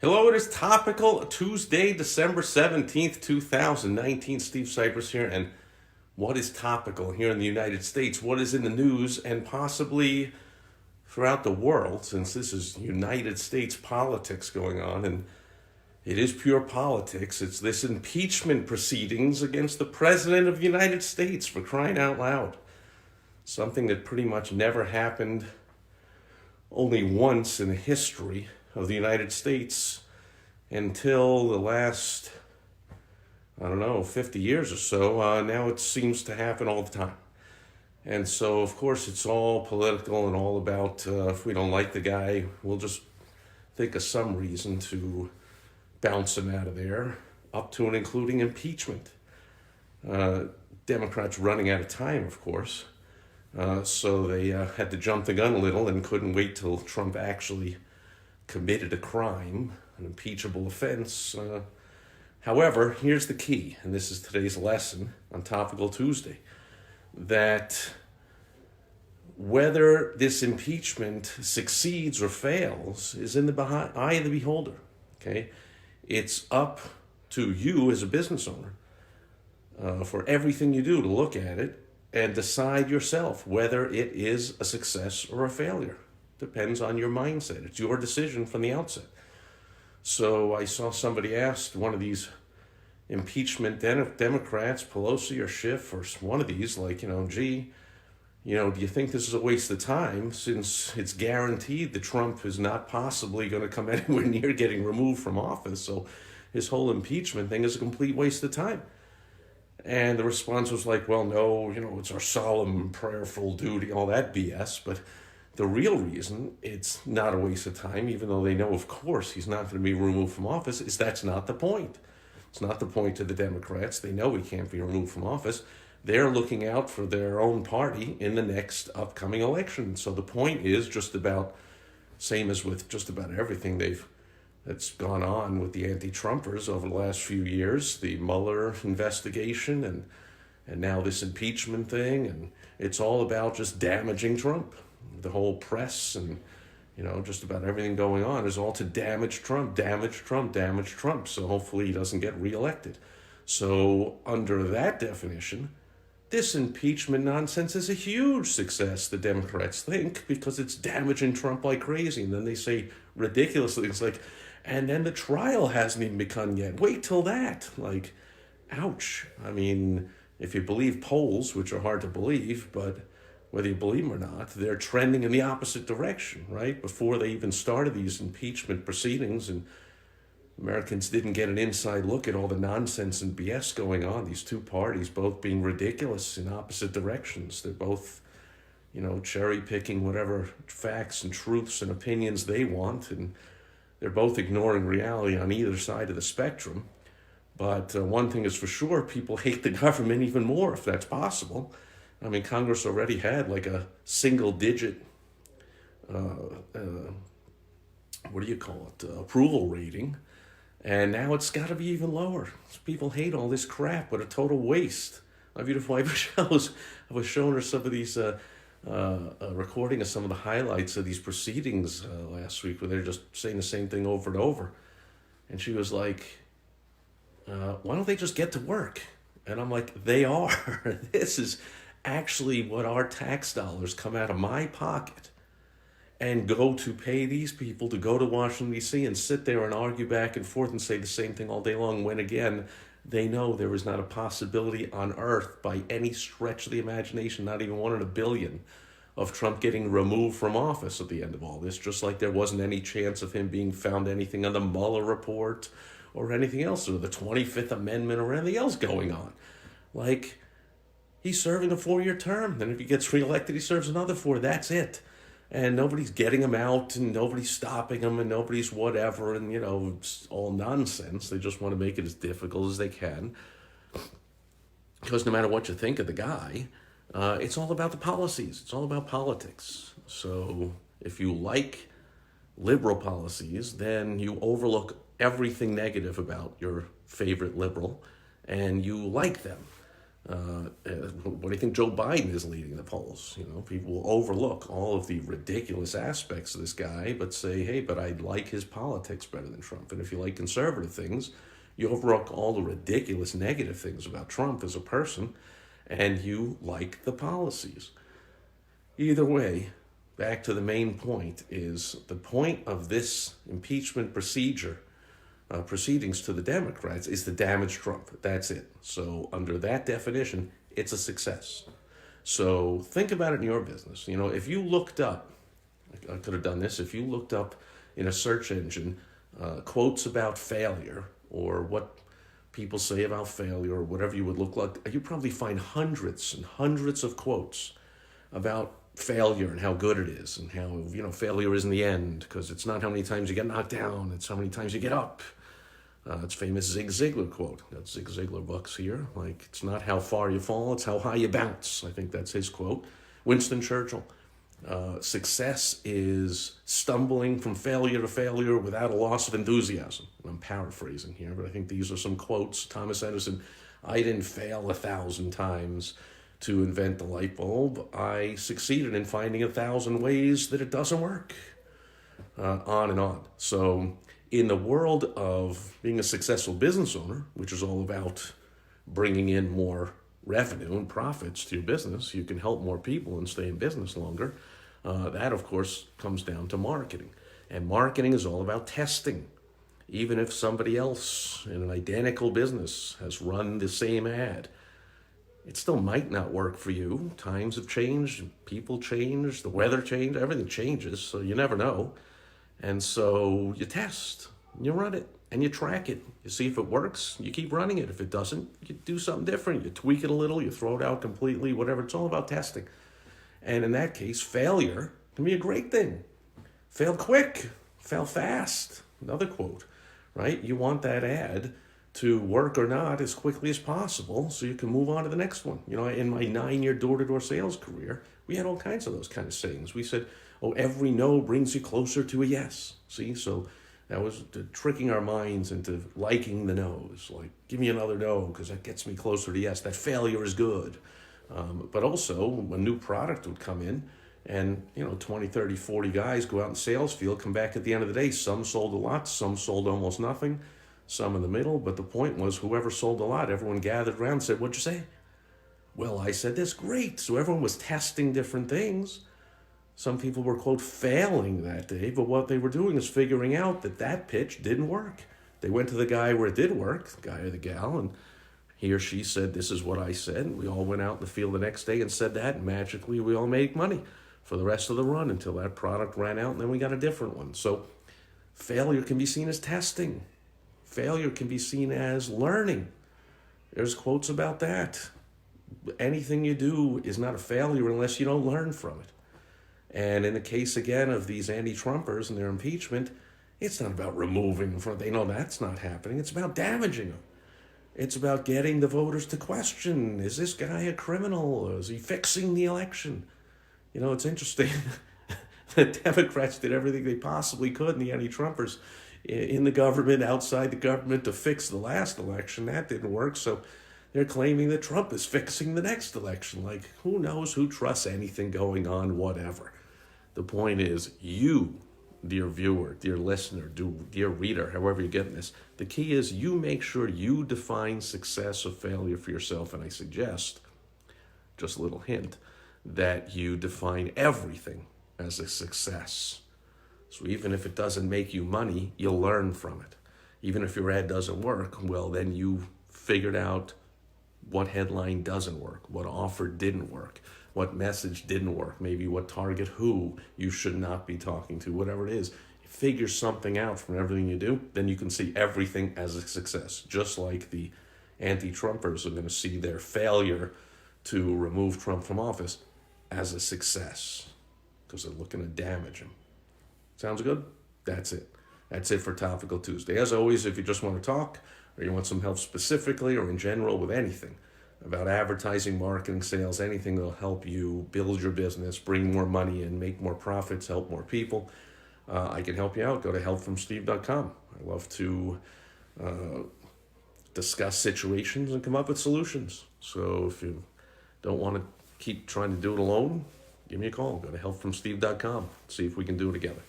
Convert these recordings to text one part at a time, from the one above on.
Hello, it is Topical Tuesday, December 17th, 2019. Steve Sipress here. And what is topical here in the United States? What is in the news and possibly throughout the world, since this is United States politics going on, and it is pure politics. It's this impeachment proceedings against the President of the United States, for crying out loud. Something that pretty much never happened only once in the history of the United States until the last, 50 years or so. Now it seems to happen all the time. And so, of course, it's all political and all about if we don't like the guy, we'll just think of some reason to bounce him out of there, up to and including impeachment. Democrats running out of time, of course. So they had to jump the gun a little and couldn't wait till Trump actually committed a crime, an impeachable offense. However, here's the key, and this is today's lesson on Topical Tuesday, that whether this impeachment succeeds or fails is in the eye of the beholder. Okay, it's up to you as a business owner for everything you do to look at it and decide yourself whether it is a success or a failure. Depends on your mindset. It's your decision from the outset. So I saw somebody asked one of these impeachment Democrats, Pelosi or Schiff, or one of these, do you think this is a waste of time since it's guaranteed that Trump is not possibly going to come anywhere near getting removed from office? So his whole impeachment thing is a complete waste of time. And the response was like, well, no, it's our solemn, prayerful duty, all that BS. But the real reason it's not a waste of time, even though they know, of course, he's not going to be removed from office, is that's not the point. It's not the point to the Democrats. They know he can't be removed from office. They're looking out for their own party in the next upcoming election. So the point is just about, same as with just about everything that's gone on with the anti-Trumpers over the last few years, the Mueller investigation and now this impeachment thing, and it's all about just damaging Trump. The whole press and just about everything going on is all to damage Trump. So hopefully he doesn't get reelected. So under that definition, this impeachment nonsense is a huge success, the Democrats think, because it's damaging Trump like crazy. And then they say ridiculous things like, and then the trial hasn't even begun yet. Wait till that. Like, ouch. I mean, if you believe polls, which are hard to believe, but whether you believe them or not, they're trending in the opposite direction, right? Before they even started these impeachment proceedings, and Americans didn't get an inside look at all the nonsense and BS going on. These two parties both being ridiculous in opposite directions. They're both, cherry picking whatever facts and truths and opinions they want, and they're both ignoring reality on either side of the spectrum. But one thing is for sure, people hate the government even more if that's possible. I mean, Congress already had like a single digit, approval rating. And now it's got to be even lower. People hate all this crap. What a total waste. My beautiful wife I was showing her some of these recording of some of the highlights of these proceedings last week, where they're just saying the same thing over and over. And she was like, why don't they just get to work? And I'm like, they are. This is actually what our tax dollars come out of my pocket and go to pay these people to go to Washington, D.C. and sit there and argue back and forth and say the same thing all day long, when, again, they know there is not a possibility on earth by any stretch of the imagination, not even 1 in a billion, of Trump getting removed from office at the end of all this, just like there wasn't any chance of him being found anything on the Mueller report or anything else, or the 25th Amendment or anything else going on. Like, he's serving a 4-year term. Then if he gets reelected, he serves another 4. That's it. And nobody's getting him out, and nobody's stopping him, and nobody's whatever, and, it's all nonsense. They just want to make it as difficult as they can. Because no matter what you think of the guy, it's all about the policies. It's all about politics. So if you like liberal policies, then you overlook everything negative about your favorite liberal, and you like them. What do you think Joe Biden is leading the polls? You know, people will overlook all of the ridiculous aspects of this guy, but say, hey, but I like his politics better than Trump. And if you like conservative things, you overlook all the ridiculous negative things about Trump as a person, and you like the policies. Either way, back to the main point is the point of this impeachment proceedings to the Democrats is to damage Trump. That's it. So under that definition, it's a success. So think about it in your business. You know, if you looked up, I could have done this, if you looked up in a search engine quotes about failure or what people say about failure or whatever you would look like, you'd probably find hundreds and hundreds of quotes about failure and how good it is and how, you know, failure isn't the end because it's not how many times you get knocked down, it's how many times you get up. It's famous Zig Ziglar quote. Got Zig Ziglar books here. Like, it's not how far you fall, it's how high you bounce. I think that's his quote. Winston Churchill. Success is stumbling from failure to failure without a loss of enthusiasm. I'm paraphrasing here, but I think these are some quotes. Thomas Edison, I didn't fail 1,000 times to invent the light bulb. I succeeded in finding 1,000 ways that it doesn't work. On and on. So in the world of being a successful business owner, which is all about bringing in more revenue and profits to your business, you can help more people and stay in business longer. That, of course, comes down to marketing. And marketing is all about testing. Even if somebody else in an identical business has run the same ad, it still might not work for you. Times have changed, people change, the weather changed, everything changes, so you never know. And so you test, you run it, and you track it. You see if it works, you keep running it. If it doesn't, you do something different. You tweak it a little, you throw it out completely, whatever. It's all about testing. And in that case, failure can be a great thing. Fail quick, fail fast. Another quote, right? You want that ad to work or not as quickly as possible so you can move on to the next one. You know, in my 9-year door-to-door sales career, we had all kinds of those kind of sayings. We said, oh, every no brings you closer to a yes. See, so that was tricking our minds into liking the no's. Like, give me another no because that gets me closer to yes. That failure is good. But also, a new product would come in and, 20, 30, 40 guys go out in the sales field, come back at the end of the day. Some sold a lot, some sold almost nothing, some in the middle. But the point was, whoever sold a lot, everyone gathered around and said, what'd you say? Well, I said this, great. So everyone was testing different things. Some people were, quote, failing that day, but what they were doing is figuring out that pitch didn't work. They went to the guy where it did work, the guy or the gal, and he or she said, this is what I said. And we all went out in the field the next day and said that, and magically we all made money for the rest of the run until that product ran out, and then we got a different one. So failure can be seen as testing. Failure can be seen as learning. There's quotes about that. Anything you do is not a failure unless you don't learn from it. And in the case, again, of these anti-Trumpers and their impeachment, it's not about removing them from, they know that's not happening. It's about damaging them. It's about getting the voters to question, is this guy a criminal? Or is he fixing the election? It's interesting. The Democrats did everything they possibly could, and the anti-Trumpers in the government, outside the government, to fix the last election. That didn't work, so they're claiming that Trump is fixing the next election. Like, who knows? Who trusts anything going on, whatever. The point is, you, dear viewer, dear listener, dear reader, however you're getting this, the key is you make sure you define success or failure for yourself. And I suggest, just a little hint, that you define everything as a success. So even if it doesn't make you money, you'll learn from it. Even if your ad doesn't work, well, then you figured out what headline doesn't work, what offer didn't work, what message didn't work, maybe what target who you should not be talking to, whatever it is. Figure something out from everything you do, then you can see everything as a success. Just like the anti-Trumpers are going to see their failure to remove Trump from office as a success because they're looking to damage him. Sounds good? That's it. That's it for Topical Tuesday. As always, if you just want to talk or you want some help specifically or in general with anything about advertising, marketing, sales, anything that'll help you build your business, bring more money in, make more profits, help more people, I can help you out. Go to helpfromsteve.com. I love to discuss situations and come up with solutions. So if you don't want to keep trying to do it alone, give me a call. Go to helpfromsteve.com. See if we can do it together.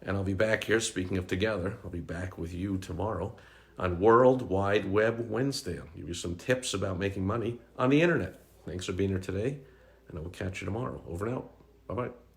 And I'll be back here, speaking of together, I'll be back with you tomorrow on World Wide Web Wednesday. I'll give you some tips about making money on the internet. Thanks for being here today, and I will catch you tomorrow. Over and out. Bye-bye.